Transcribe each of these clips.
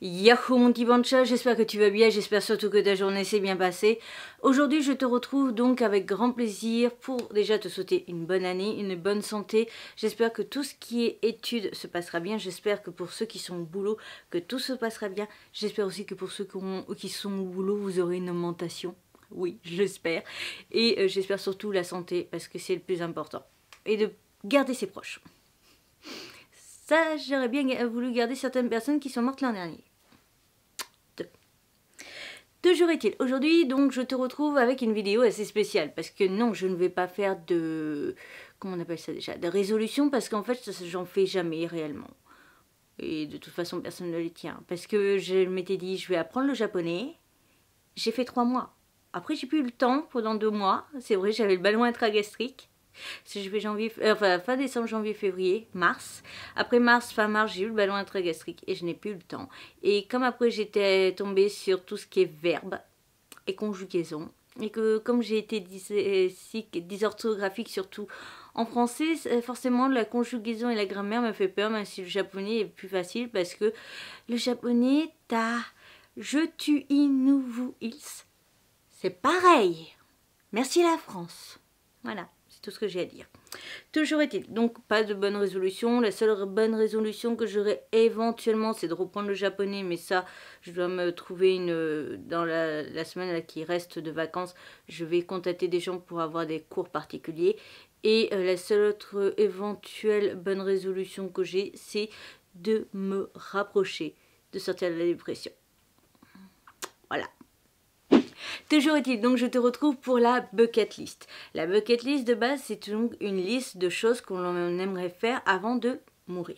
Yahoo mon petit bancha, j'espère que tu vas bien, j'espère surtout que ta journée s'est bien passée. Aujourd'hui je te retrouve donc avec grand plaisir pour déjà te souhaiter une bonne année, une bonne santé. J'espère que tout ce qui est études se passera bien, j'espère que pour ceux qui sont au boulot, que tout se passera bien. J'espère aussi que pour ceux qui sont au boulot, vous aurez une augmentation. Oui, j'espère. Et j'espère surtout la santé parce que c'est le plus important. Et de garder ses proches. Ça, j'aurais bien voulu garder certaines personnes qui sont mortes l'an dernier. Toujours est-il, aujourd'hui donc je te retrouve avec une vidéo assez spéciale parce que non, je ne vais pas faire de... comment on appelle ça déjà? De résolution parce qu'en fait j'en fais jamais réellement. Et de toute façon personne ne les tient. Parce que je m'étais dit je vais apprendre le japonais, j'ai fait 3 mois. Après j'ai plus eu le temps pendant 2 mois, c'est vrai j'avais le ballon intragastrique. Si je fais janvier, fin décembre, janvier, février, mars. Après mars, fin mars, j'ai eu le ballon intragastrique et je n'ai plus eu le temps. Et comme après j'étais tombée sur tout ce qui est verbe et conjugaison, et que comme j'ai été dysorthographique surtout en français, forcément la conjugaison et la grammaire me fait peur, même si le japonais est plus facile parce que le japonais, t'as je, tu, i, nous, vous, ils. C'est pareil. Merci la France. Voilà. C'est tout ce que j'ai à dire. Toujours est-il, donc pas de bonne résolution. La seule bonne résolution que j'aurai éventuellement, c'est de reprendre le japonais. Mais ça, je dois me trouver dans la semaine là, qui reste de vacances. Je vais contacter des gens pour avoir des cours particuliers. Et la seule autre éventuelle bonne résolution que j'ai, c'est de me rapprocher de sortir de la dépression. Voilà. Toujours est-il, donc je te retrouve pour la bucket list. La bucket list de base, c'est donc une liste de choses qu'on aimerait faire avant de mourir.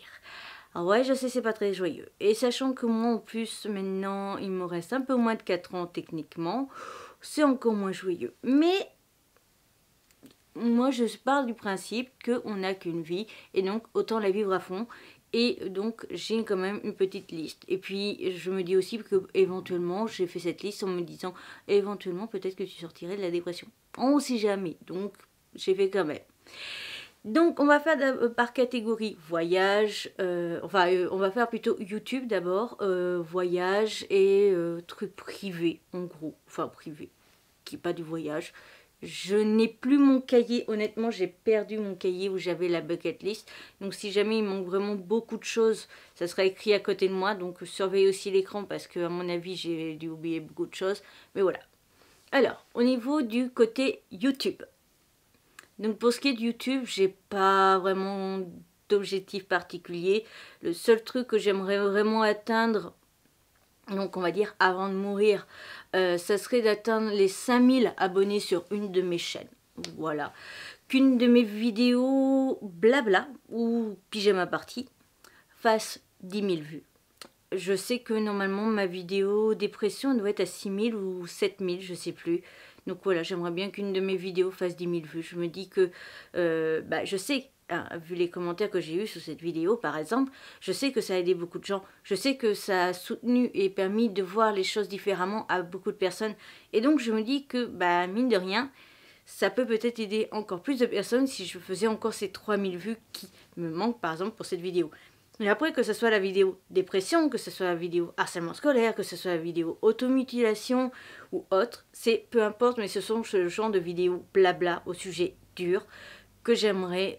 Alors ouais, je sais, c'est pas très joyeux. Et sachant que moi, en plus, maintenant, il me reste un peu moins de 4 ans techniquement, c'est encore moins joyeux. Mais moi, je pars du principe qu'on n'a qu'une vie, et donc autant la vivre à fond. Et donc j'ai quand même une petite liste. Et puis je me dis aussi que éventuellement j'ai fait cette liste en me disant éventuellement peut-être que tu sortirais de la dépression. On ne sait jamais. Donc j'ai fait quand même. Donc on va faire par catégorie voyage. On va faire plutôt YouTube d'abord. Voyage et trucs privés en gros. Enfin privé. Qui n'est pas du voyage. Je n'ai plus mon cahier, honnêtement j'ai perdu mon cahier où j'avais la bucket list. Donc si jamais il manque vraiment beaucoup de choses, ça sera écrit à côté de moi. Donc surveille aussi l'écran parce que à mon avis j'ai dû oublier beaucoup de choses. Mais voilà. Alors, au niveau du côté YouTube. Donc pour ce qui est de YouTube, j'ai pas vraiment d'objectif particulier. Le seul truc que j'aimerais vraiment atteindre, donc on va dire avant de mourir, ça serait d'atteindre les 5000 abonnés sur une de mes chaînes. Voilà. Qu'une de mes vidéos blabla ou pyjama party fasse 10 000 vues. Je sais que normalement ma vidéo dépression doit être à 6000 ou 7000, je sais plus. Donc voilà, j'aimerais bien qu'une de mes vidéos fasse 10 000 vues. Je me dis que, je sais, hein, vu les commentaires que j'ai eus sur cette vidéo par exemple, je sais que ça a aidé beaucoup de gens. Je sais que ça a soutenu et permis de voir les choses différemment à beaucoup de personnes. Et donc je me dis que, mine de rien, ça peut peut-être aider encore plus de personnes si je faisais encore ces 3000 vues qui me manquent par exemple pour cette vidéo. Et après, que ce soit la vidéo dépression, que ce soit la vidéo harcèlement scolaire, que ce soit la vidéo automutilation ou autre, c'est peu importe, mais ce sont ce genre de vidéos blabla au sujet dur que j'aimerais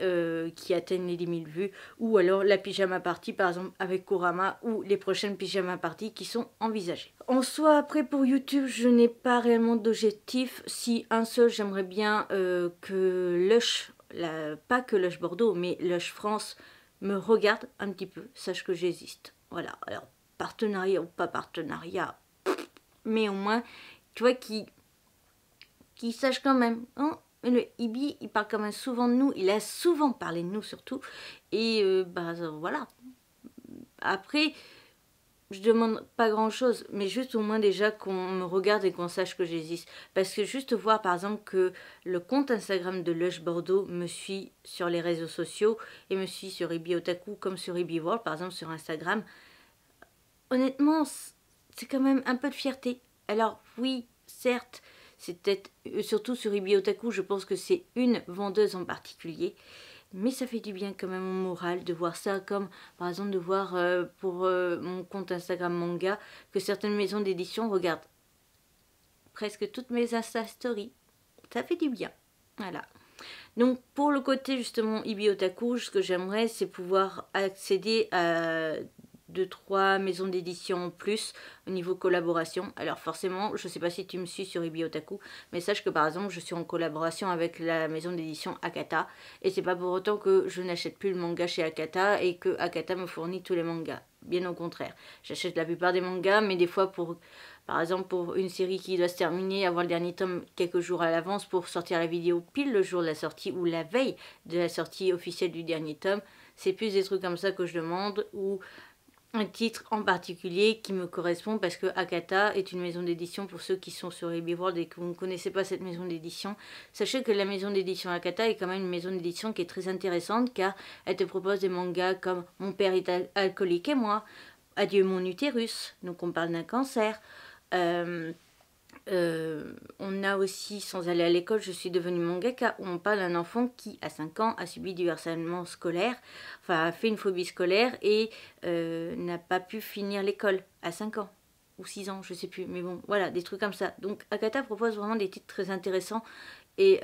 qui atteignent les 10 000 vues, ou alors la pyjama party par exemple avec Kurama, ou les prochaines pyjama party qui sont envisagées. En soi, après pour YouTube, je n'ai pas réellement d'objectif. Si un seul, j'aimerais bien que Lush, pas que Lush Bordeaux, mais Lush France me regarde un petit peu, sache que j'existe. Voilà, alors partenariat ou pas partenariat, mais au moins, tu vois, qui sache quand même, hein. Le Ibi, il parle quand même souvent de nous, il a souvent parlé de nous surtout, et voilà. Après, je demande pas grand chose, mais juste au moins déjà qu'on me regarde et qu'on sache que j'existe. Parce que juste voir par exemple que le compte Instagram de Lush Bordeaux me suit sur les réseaux sociaux et me suit sur Ibi Otaku comme sur Ibi World par exemple sur Instagram. Honnêtement, c'est quand même un peu de fierté. Alors oui, certes, c'est peut-être surtout sur Ibi Otaku, je pense que c'est une vendeuse en particulier. mais ça fait du bien quand même au moral de voir ça, comme par exemple de voir pour mon compte Instagram manga que certaines maisons d'édition regardent presque toutes mes Insta Stories. Ça fait du bien. Voilà. Donc pour le côté justement Ibi Otaku, ce que j'aimerais c'est pouvoir accéder à 2-3 maisons d'édition en plus au niveau collaboration. Alors forcément, je ne sais pas si tu me suis sur Ibi Otaku, mais sache que par exemple je suis en collaboration avec la maison d'édition Akata, et c'est pas pour autant que je n'achète plus le manga chez Akata et que Akata me fournit tous les mangas. Bien au contraire, j'achète la plupart des mangas, mais des fois pour... Par exemple, pour une série qui doit se terminer, avoir le dernier tome quelques jours à l'avance pour sortir la vidéo pile le jour de la sortie ou la veille de la sortie officielle du dernier tome. C'est plus des trucs comme ça que je demande, ou un titre en particulier qui me correspond, parce que Akata est une maison d'édition. Pour ceux qui sont sur Ibi World et que vous ne connaissez pas cette maison d'édition, sachez que la maison d'édition Akata est quand même une maison d'édition qui est très intéressante, car elle te propose des mangas comme Mon père est alcoolique et moi, Adieu mon utérus, donc on parle d'un cancer. On a aussi Sans aller à l'école, je suis devenue mangaka, où on parle d'un enfant qui, à 5 ans, a subi du harcèlement scolaire, enfin a fait une phobie scolaire et n'a pas pu finir l'école à 5 ans, ou 6 ans, je sais plus, mais bon, voilà, des trucs comme ça. Donc Akata propose vraiment des titres très intéressants, et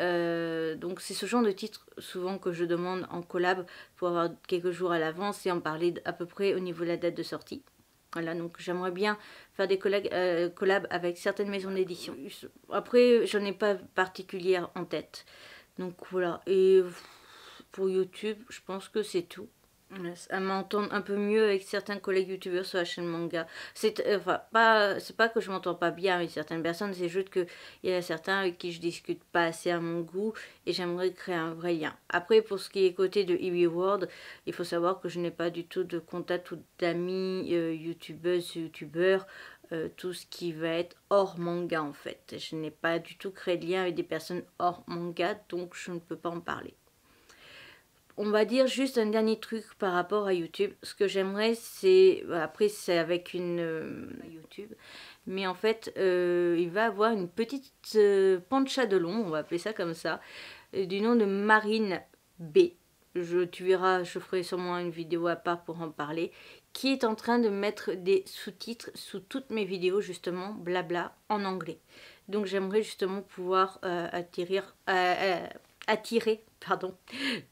donc c'est ce genre de titres souvent que je demande en collab pour avoir quelques jours à l'avance et en parler à peu près au niveau de la date de sortie. Voilà, donc j'aimerais bien faire des collabs avec certaines maisons d'édition. Après, j'en ai pas particulière en tête. Donc voilà, et pour YouTube, je pense que c'est tout. À m'entendre un peu mieux avec certains collègues youtubeurs sur la chaîne manga. C'est pas que je m'entends pas bien avec certaines personnes, c'est juste que il y a certains avec qui je discute pas assez à mon goût et j'aimerais créer un vrai lien. Après, pour ce qui est côté de Ibi World, il faut savoir que je n'ai pas du tout de contact ou d'amis youtubeuses, youtubeurs, tout ce qui va être hors manga en fait. Je n'ai pas du tout créé de lien avec des personnes hors manga, donc je ne peux pas en parler. On va dire juste un dernier truc par rapport à YouTube. Ce que j'aimerais, c'est... Après, c'est avec une YouTube. Mais en fait, il va avoir une petite pancha de long, on va appeler ça comme ça, du nom de Marine B. Tu verras, je ferai sûrement une vidéo à part pour en parler, qui est en train de mettre des sous-titres sous toutes mes vidéos, justement, blabla, en anglais. Donc j'aimerais justement pouvoir attirer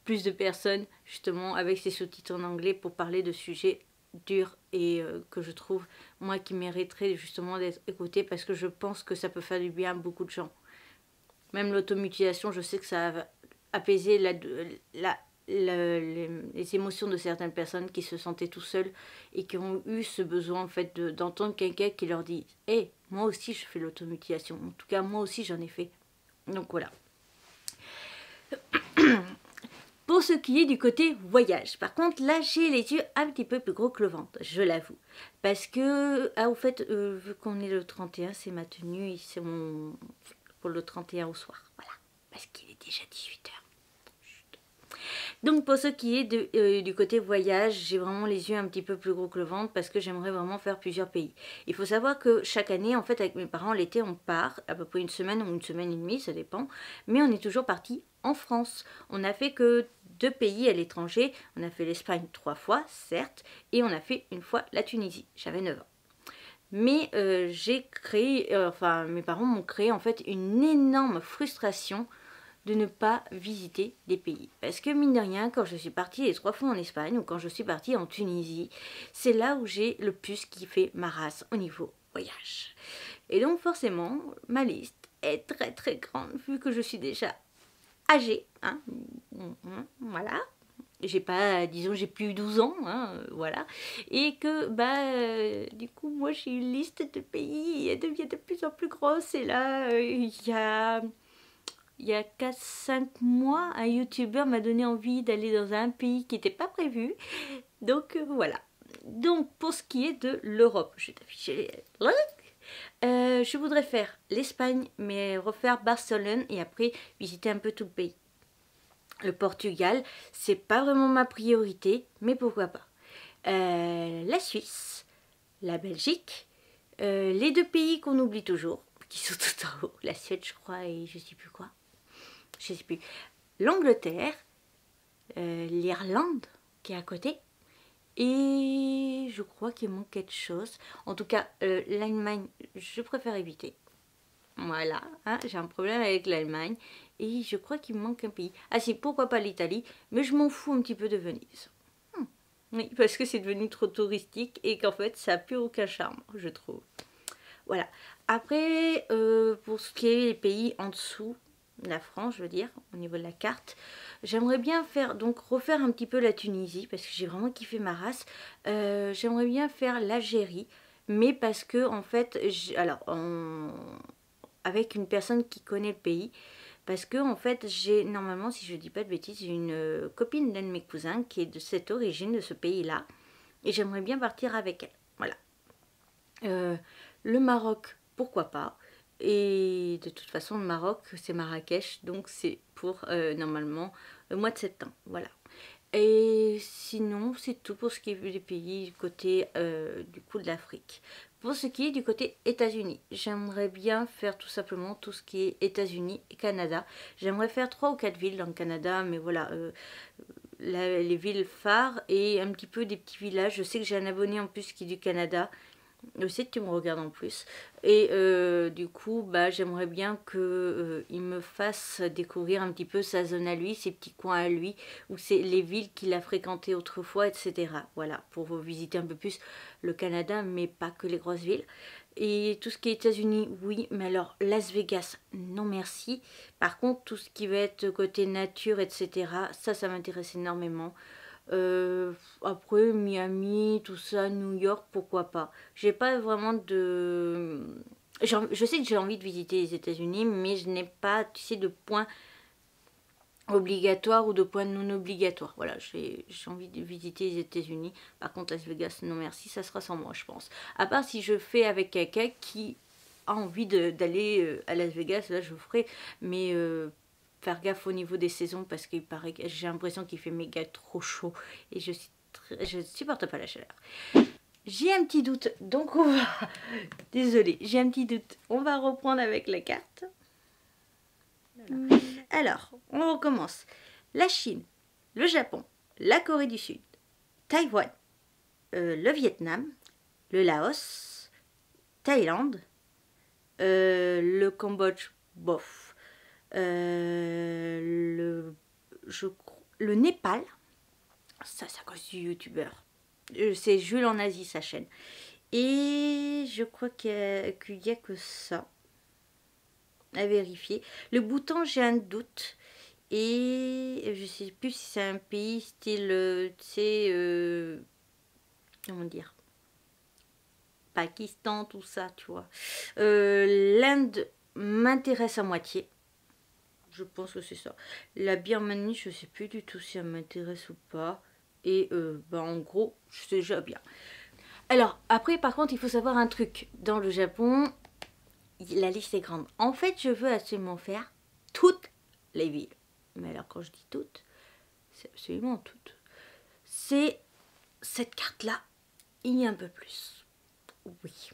plus de personnes justement avec ces sous-titres en anglais pour parler de sujets durs et que je trouve moi qui mériteraient justement d'être écoutés, parce que je pense que ça peut faire du bien à beaucoup de gens. Même l'automutilation, je sais que ça va apaiser les émotions de certaines personnes qui se sentaient tout seuls et qui ont eu ce besoin en fait d'entendre quelqu'un qui leur dit « Hey, moi aussi je fais l'automutilation, en tout cas moi aussi j'en ai fait ». Donc voilà. Pour ce qui est du côté voyage, par contre là j'ai les yeux un petit peu plus gros que le ventre, je l'avoue. Parce que, au fait, vu qu'on est le 31, c'est ma tenue et c'est mon... pour le 31 au soir, voilà. Parce qu'il est déjà 18 h. Donc pour ce qui est du côté voyage, j'ai vraiment les yeux un petit peu plus gros que le ventre parce que j'aimerais vraiment faire plusieurs pays. Il faut savoir que chaque année, en fait, avec mes parents, l'été, on part à peu près une semaine ou une semaine et demie, ça dépend. Mais on est toujours parti en France. On n'a fait que 2 pays à l'étranger. On a fait l'Espagne 3 fois, certes, et on a fait une fois la Tunisie. J'avais 9 ans. Mais j'ai créé, mes parents m'ont créé en fait une énorme frustration de ne pas visiter des pays. Parce que mine de rien, quand je suis partie les 3 fois en Espagne ou quand je suis partie en Tunisie, c'est là où j'ai le plus kiffé ma race au niveau voyage. Et donc forcément, ma liste est très très grande vu que je suis déjà âgée. Hein, voilà. J'ai pas, disons, j'ai plus 12 ans, hein, voilà. Et que, du coup, moi j'ai une liste de pays et elle devient de plus en plus grosse. Et là, il y a 4-5 mois, un youtubeur m'a donné envie d'aller dans un pays qui n'était pas prévu. Donc voilà. Donc pour ce qui est de l'Europe, je vais t'afficher les... je voudrais faire l'Espagne, mais refaire Barcelone et après visiter un peu tout le pays. Le Portugal, c'est pas vraiment ma priorité, mais pourquoi pas. La Suisse, la Belgique, les 2 pays qu'on oublie toujours, qui sont tout en haut, la Suède je crois et je sais plus quoi. Je sais plus, l'Angleterre l'Irlande qui est à côté. Et je crois qu'il manque quelque chose. En tout cas, l'Allemagne, je préfère éviter. Voilà, hein, j'ai un problème avec l'Allemagne. Et je crois qu'il me manque un pays. Ah si, pourquoi pas l'Italie, mais je m'en fous un petit peu de Venise. Oui, parce que c'est devenu trop touristique et qu'en fait, ça n'a plus aucun charme, je trouve. Voilà. Après, pour ce qui est les pays en dessous, la France, je veux dire, au niveau de la carte, j'aimerais bien faire, donc refaire un petit peu la Tunisie, parce que j'ai vraiment kiffé ma race. J'aimerais bien faire l'Algérie, mais parce que, en fait, alors, avec une personne qui connaît le pays, parce que en fait j'ai normalement, si je dis pas de bêtises, j'ai une copine d'un de mes cousins qui est de cette origine, de ce pays-là, et j'aimerais bien partir avec elle. Voilà. Le Maroc, pourquoi pas. Et de toute façon, le Maroc, c'est Marrakech, donc c'est pour normalement le mois de septembre. Voilà. Et sinon, c'est tout pour ce qui est des pays du côté du coup de l'Afrique. Pour ce qui est du côté États-Unis, j'aimerais bien faire tout simplement tout ce qui est États-Unis et Canada. J'aimerais faire 3 ou 4 villes dans le Canada, mais voilà, les villes phares et un petit peu des petits villages. Je sais que j'ai un abonné en plus qui est du Canada. Je sais que tu me regardes en plus. Et du coup, bah, j'aimerais bien qu'il me fasse découvrir un petit peu sa zone à lui, ses petits coins à lui, où c'est les villes qu'il a fréquentées autrefois, etc. Voilà, pour visiter un peu plus le Canada, mais pas que les grosses villes. Et tout ce qui est États-Unis, oui, mais alors Las Vegas, non merci. Par contre, tout ce qui va être côté nature, etc., ça m'intéresse énormément. Après Miami, tout ça, New York, pourquoi pas. J'ai pas vraiment de... Je sais que j'ai envie de visiter les États-Unis, mais je n'ai pas, tu sais, de points obligatoires ou de points non obligatoires. Voilà, j'ai envie de visiter les États-Unis. Par contre, Las Vegas, non merci, ça sera sans moi, je pense. À part si je fais avec quelqu'un qui a envie d'aller à Las Vegas, là je ferai, mais... faire gaffe au niveau des saisons parce qu'il paraît que j'ai l'impression qu'il fait méga trop chaud et je supporte pas la chaleur. J'ai un petit doute, donc on va... Désolée, j'ai un petit doute. On va reprendre avec la carte. Voilà. Alors, on recommence. La Chine, le Japon, la Corée du Sud, Taïwan, le Vietnam, le Laos, Thaïlande, le Cambodge, bof. Le Népal, ça c'est à cause du youtubeur, c'est Jules en Asie sa chaîne, et je crois qu'il y a que ça à vérifier. Le Bhoutan, j'ai un doute, et je sais plus si c'est un pays style, c'est comment dire, Pakistan, tout ça, tu vois. L'Inde m'intéresse à moitié. Je pense que c'est ça. La Birmanie, je sais plus du tout si elle m'intéresse ou pas. Et bah en gros, c'est déjà bien. Alors, après, par contre, il faut savoir un truc. Dans le Japon, la liste est grande. En fait, je veux absolument faire toutes les villes. Mais alors, quand je dis toutes, c'est absolument toutes. C'est cette carte-là, il y a un peu plus. Oui.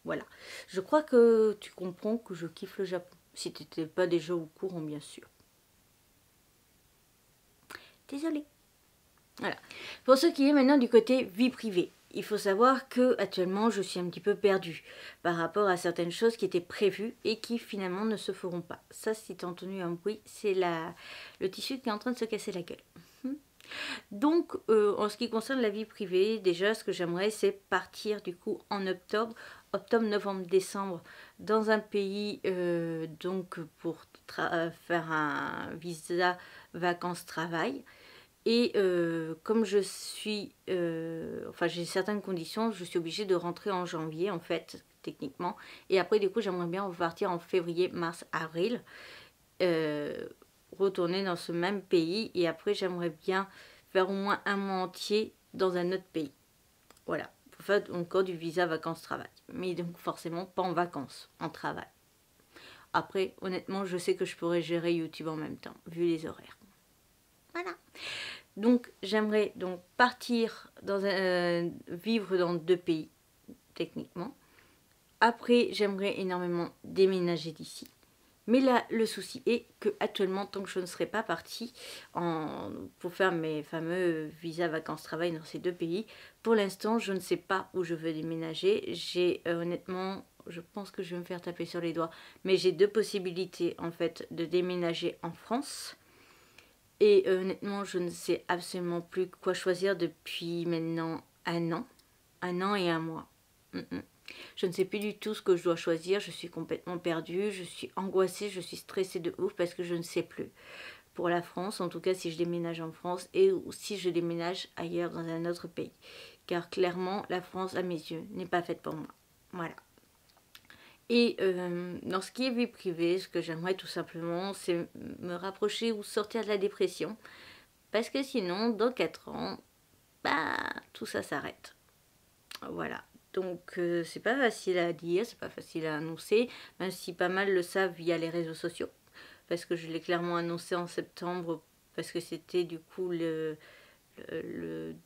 Voilà. Je crois que tu comprends que je kiffe le Japon. Si tu n'étais pas déjà au courant, bien sûr. Désolée. Voilà. Pour ce qui est maintenant du côté vie privée, il faut savoir que actuellement je suis un petit peu perdue par rapport à certaines choses qui étaient prévues et qui finalement ne se feront pas. Ça, si tu as entendu un bruit, c'est le tissu qui est en train de se casser la gueule. Donc, en ce qui concerne la vie privée, déjà, ce que j'aimerais, c'est partir du coup en octobre, novembre, décembre, dans un pays, donc pour faire un visa vacances-travail. Et comme je suis, enfin j'ai certaines conditions, je suis obligée de rentrer en janvier en fait, techniquement. Et après du coup j'aimerais bien repartir en février, mars, avril, retourner dans ce même pays. Et après j'aimerais bien faire au moins un mois entier dans un autre pays. Voilà, pour faire encore du visa vacances-travail. Mais donc forcément pas en vacances, en travail. Après honnêtement je sais que je pourrais gérer YouTube en même temps, vu les horaires. Voilà. Donc j'aimerais donc partir dans vivre dans 2 pays techniquement. Après j'aimerais énormément déménager d'ici Mais là, le souci est que actuellement, tant que je ne serai pas partie pour faire mes fameux visas vacances-travail dans ces 2 pays, pour l'instant, je ne sais pas où je veux déménager. J'ai honnêtement, je pense que je vais me faire taper sur les doigts, mais j'ai 2 possibilités en fait de déménager en France. Et honnêtement, je ne sais absolument plus quoi choisir depuis maintenant 1 an. 1 an et 1 mois. Je ne sais plus du tout ce que je dois choisir, je suis complètement perdue, je suis angoissée, je suis stressée de ouf parce que je ne sais plus. Pour la France, en tout cas si je déménage en France et ou si je déménage ailleurs dans un autre pays. Car clairement, la France, à mes yeux, n'est pas faite pour moi. Voilà. Et dans ce qui est vie privée, ce que j'aimerais tout simplement, c'est me rapprocher ou sortir de la dépression. Parce que sinon, dans 4 ans, bah, tout ça s'arrête. Voilà. Donc c'est pas facile à dire, c'est pas facile à annoncer, même si pas mal le savent via les réseaux sociaux. Parce que je l'ai clairement annoncé en septembre, parce que c'était du coup le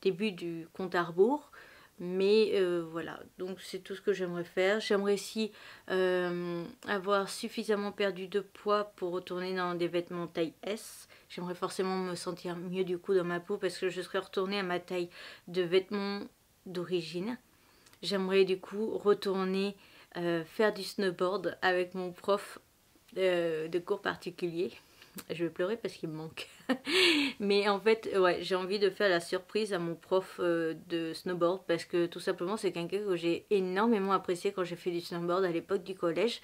début du compte à rebours. Mais voilà, donc c'est tout ce que j'aimerais faire. J'aimerais aussi avoir suffisamment perdu de poids pour retourner dans des vêtements taille S. J'aimerais forcément me sentir mieux du coup dans ma peau parce que je serais retournée à ma taille de vêtements d'origine. J'aimerais du coup retourner faire du snowboard avec mon prof de cours particulier. Je vais pleurer parce qu'il me manque. Mais en fait, ouais, j'ai envie de faire la surprise à mon prof de snowboard parce que tout simplement, c'est quelqu'un que j'ai énormément apprécié quand j'ai fait du snowboard à l'époque du collège.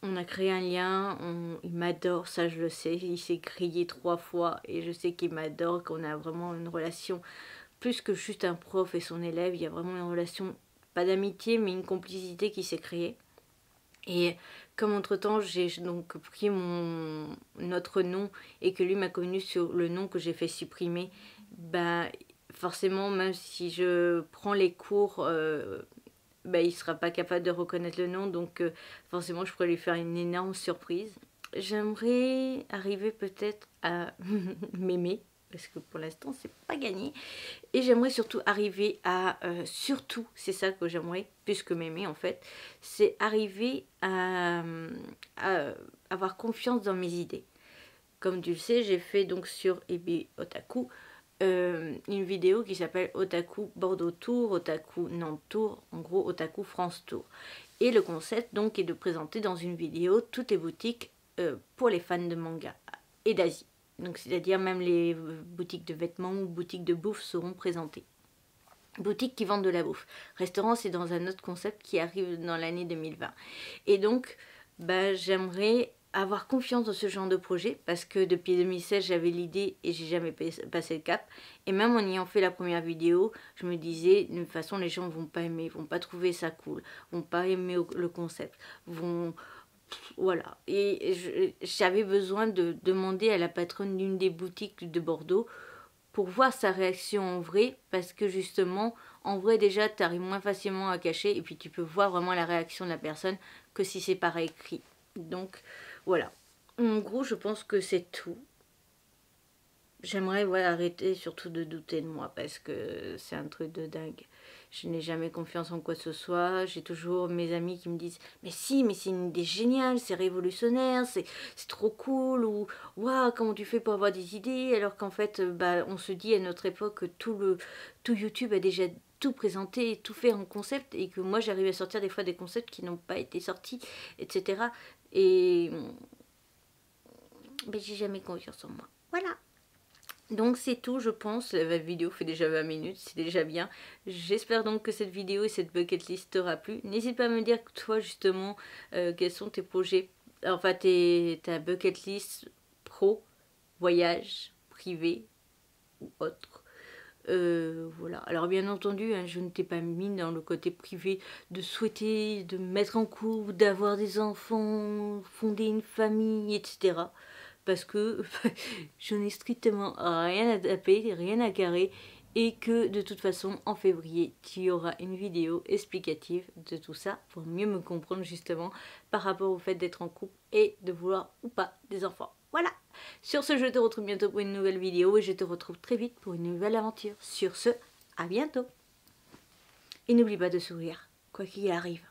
On a créé un lien, il m'adore, ça je le sais. Il s'est grillé 3 fois et je sais qu'il m'adore, qu'on a vraiment une relation plus que juste un prof et son élève. Il y a vraiment une relation, pas d'amitié, mais une complicité qui s'est créée. Et comme entre-temps, j'ai donc pris notre nom et que lui m'a connu sur le nom que j'ai fait supprimer, bah, forcément, même si je prends les cours, bah, il ne sera pas capable de reconnaître le nom. Donc forcément, je pourrais lui faire une énorme surprise. J'aimerais arriver peut-être à m'aimer, parce que pour l'instant, c'est pas gagné. Et j'aimerais surtout arriver à, surtout, c'est ça que j'aimerais, plus que m'aimer en fait, c'est arriver à avoir confiance dans mes idées. Comme tu le sais, j'ai fait donc sur Ebi Otaku une vidéo qui s'appelle Otaku Bordeaux Tour, Otaku Nantes Tour, en gros Otaku France Tour. Et le concept donc est de présenter dans une vidéo toutes les boutiques pour les fans de manga et d'Asie. Donc c'est-à-dire même les boutiques de vêtements ou boutiques de bouffe seront présentées. Boutiques qui vendent de la bouffe. Restaurant, c'est dans un autre concept qui arrive dans l'année 2020. Et donc, bah, j'aimerais avoir confiance dans ce genre de projet parce que depuis 2016, j'avais l'idée et j'ai jamais passé le cap. Et même en ayant fait la première vidéo, je me disais, de toute façon, les gens vont pas aimer, vont pas trouver ça cool, vont pas aimer le concept, vont... Voilà, et j'avais besoin de demander à la patronne d'une des boutiques de Bordeaux pour voir sa réaction en vrai, parce que justement, en vrai déjà, tu arrives moins facilement à cacher, et puis tu peux voir vraiment la réaction de la personne que si c'est par écrit. Donc, voilà. En gros, je pense que c'est tout. J'aimerais arrêter surtout de douter de moi, parce que c'est un truc de dingue. Je n'ai jamais confiance en quoi que ce soit. J'ai toujours mes amis qui me disent « Mais si, mais c'est une idée géniale, c'est révolutionnaire, c'est trop cool » ou « Waouh, comment tu fais pour avoir des idées ?» Alors qu'en fait, bah, on se dit à notre époque que tout YouTube a déjà tout présenté, tout fait en concept et que moi j'arrive à sortir des fois des concepts qui n'ont pas été sortis, etc. Et ben, j'ai jamais confiance en moi. Voilà. Donc c'est tout, je pense. La vidéo fait déjà 20 minutes, c'est déjà bien. J'espère donc que cette vidéo et cette bucket list t'aura plu. N'hésite pas à me dire toi justement quels sont tes projets, enfin ta bucket list pro, voyage, privé ou autre. Voilà. Alors bien entendu, hein, je ne t'ai pas mis dans le côté privé de souhaiter, de me mettre en couple, d'avoir des enfants, fonder une famille, etc. Parce que je n'ai strictement rien à taper, rien à carrer, et que de toute façon en février tu y auras une vidéo explicative de tout ça pour mieux me comprendre justement par rapport au fait d'être en couple et de vouloir ou pas des enfants. Voilà. Sur ce, je te retrouve bientôt pour une nouvelle vidéo et je te retrouve très vite pour une nouvelle aventure. Sur ce, à bientôt. Et n'oublie pas de sourire, quoi qu'il arrive.